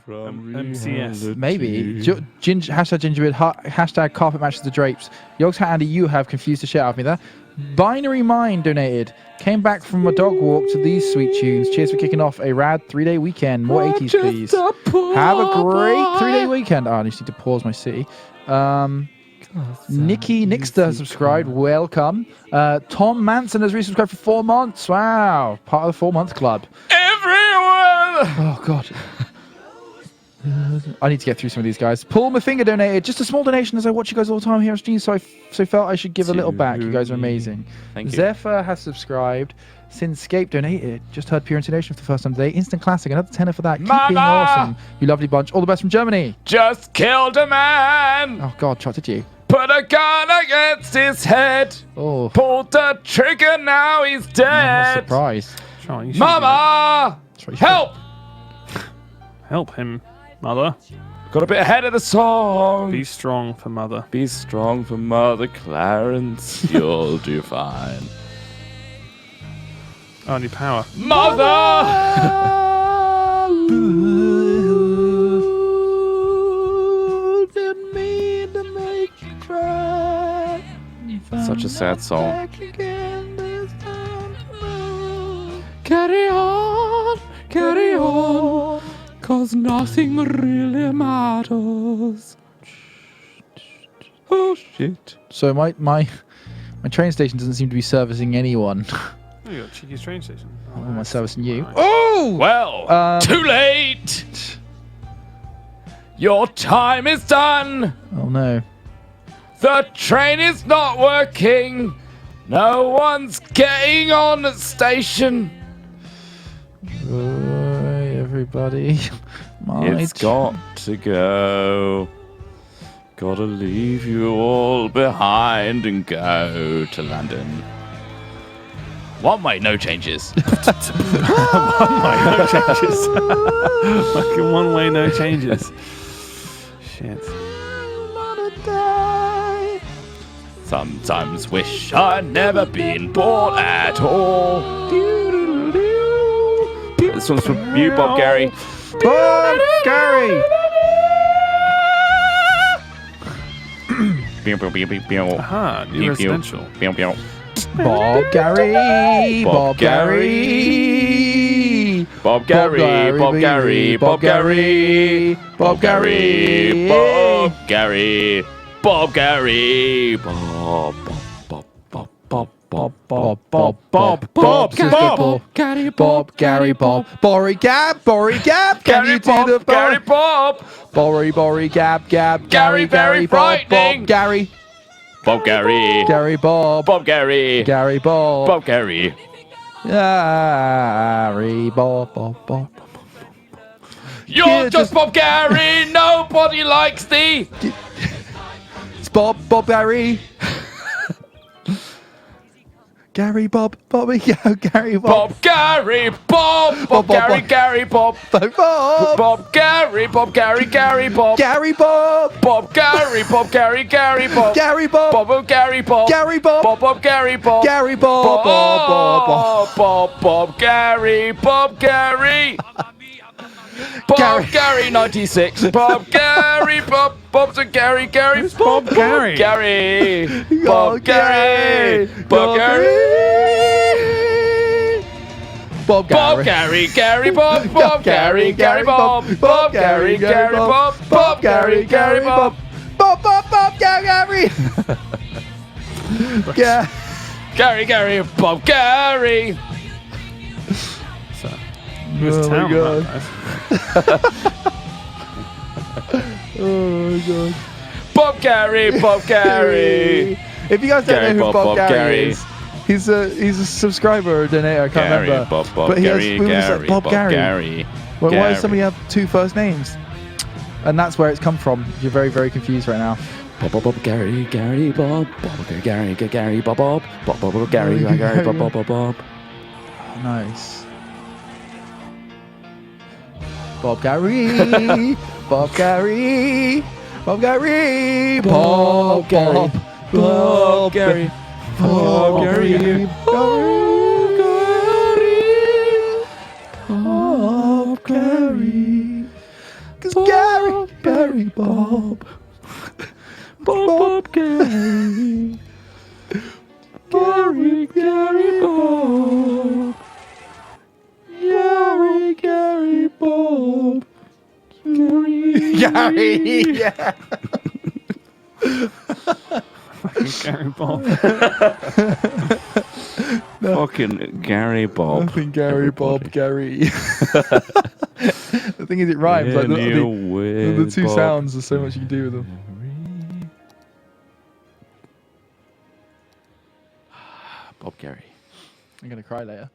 MCS. Maybe. Hashtag gingerbeard, hashtag carpet matches the drapes. Yogs Hat Andy, you have confused the shit out of me there. Binary Mind donated. Came back from a dog walk to these sweet tunes. Cheers for kicking off a rad 3-day weekend. More 80s, please. Have a great 3-day weekend. Oh, I just need to pause my city. Nikki Nixter has subscribed. Welcome. Tom Manson has resubscribed for 4 months. Wow. Part of the 4-month club. Everyone! Oh, God. I need to get through some of these guys. Paul Mafinger donated. Just a small donation as I watch you guys all the time here on stream, so felt I should give a little back. You guys are amazing. Thank you. Zephyr has subscribed. Sinscape donated. Just heard Pure Intonation for the first time today. Instant classic. Another tenner for that. Keep being awesome. You lovely bunch. All the best from Germany. Just killed a man. Oh, God. Shot at you. Put a gun against his head. Oh. Pulled the trigger, now he's I'm not dead. surprised. Mama! Help! Help him, mother. Got a bit ahead of the song. Be strong for mother. Be strong for Mother Clarence. You'll do fine. Oh, I need power. Mother! Such a sad song. Carry on, 'cause nothing really matters. Oh shit. So my train station doesn't seem to be servicing anyone. Oh, you got Cheeky's train station. Oh, am I servicing you? Nice. Oh! Well, too late! Your time is done! Oh no. The train is not working! No one's getting on the station! Oi, everybody. It's got to go. Gotta leave you all behind and go to London. One way, no changes. One way, no changes. Fucking one way, no changes. Shit. Sometimes wish I'd never been born at all. This one's from you, Bob Gary. Bob Gary! Aha, new residential. Bob Gary! Bob Gary! Bob Gary! Bob Gary! Bob Gary! Bob Gary! Bob Gary! Bob Gary! Bob Gary Bob Gary Bob Borry Gab can you do the Gary Bob Borry Gab Gary very frightening Bob Gary Bob Gary Gary Bob Bob Gary Gary Bob Bob Gary Gary Bob You're just Bob Gary. Nobody likes thee. It's Bob Gary. Gary Bob Bobby Gary Bob Gary Bob Gary Bob Bob Gary Bob Gary Bob Gary Bob Gary Bob Gary Bob Gary Bob Bob Gary Bob Gary Bob Bob Gary Bob Gary Bob Bob Gary Bob Gary 96 Bob Gary Bob's a Gary Bob Gary Bob Gary Bob Gary Bob Gary Bob Gary Bob Bob Gary Bob Bob Gary Bob Bob Gary Gary Bob Gary. Who's Oh my town, God. guys? Oh my God. Bob Gary. If you guys don't Gary, know who Bob Bob Gary Gary. is, he's a Gary, subscriber or donator, I can't remember. Bob But he has- Gary, who was that? Gary, Bob Gary. Gary. Why Gary. does somebody have two first names? And that's where it's come from. You're very, very confused right now. Bob Gary Bob Gary Bob Bob Gary Bob. Oh, nice. Bob Gary, Bob Gary, Bob Gary, Bob Gary, Bob Gary, Bob Gary, Bob Gary, Because Gary Bob. Bob Gary. Gary Bob. Gary Bob. Gary, yeah. Gary Bob. Fucking Gary Bob. Nothing Gary Bob Gary. The thing is, it rhymes. Like the two sounds. There's so much you can do with them. Bob Gary. I'm gonna cry later.